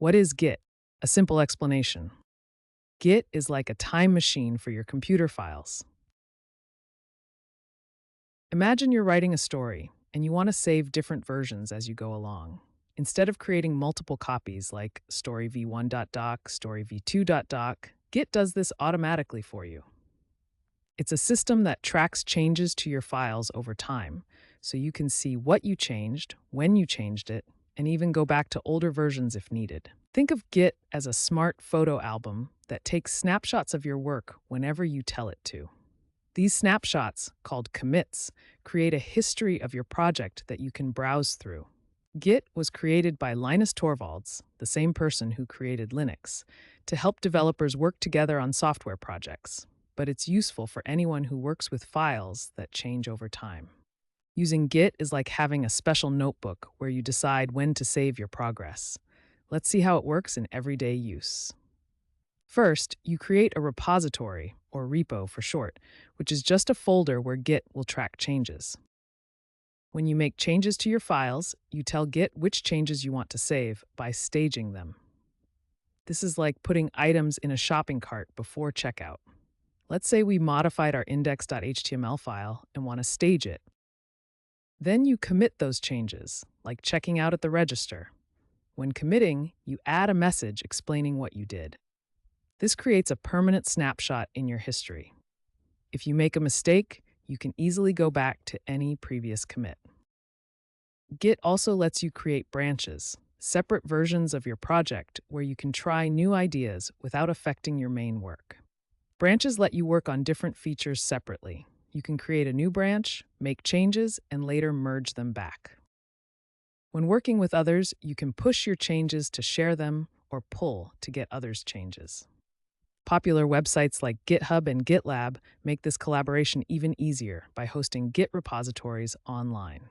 What is Git? A simple explanation. Git is like a time machine for your computer files. Imagine you're writing a story and you want to save different versions as you go along. Instead of creating multiple copies like story v1.doc, story v2.doc, Git does this automatically for you. It's a system that tracks changes to your files over time, so you can see what you changed, when you changed it, and even go back to older versions if needed. Think of Git as a smart photo album that takes snapshots of your work whenever you tell it to. These snapshots, called commits, create a history of your project that you can browse through. Git was created by Linus Torvalds, the same person who created Linux, to help developers work together on software projects, but it's useful for anyone who works with files that change over time. Using Git is like having a special notebook where you decide when to save your progress. Let's see how it works in everyday use. First, you create a repository, or repo for short, which is just a folder where Git will track changes. When you make changes to your files, you tell Git which changes you want to save by staging them. This is like putting items in a shopping cart before checkout. Let's say we modified our index.html file and want to stage it. Then you commit those changes, like checking out at the register. When committing, you add a message explaining what you did. This creates a permanent snapshot in your history. If you make a mistake, you can easily go back to any previous commit. Git also lets you create branches, separate versions of your project where you can try new ideas without affecting your main work. Branches let you work on different features separately. You can create a new branch, make changes, and later merge them back. When working with others, you can push your changes to share them or pull to get others' changes. Popular websites like GitHub and GitLab make this collaboration even easier by hosting Git repositories online.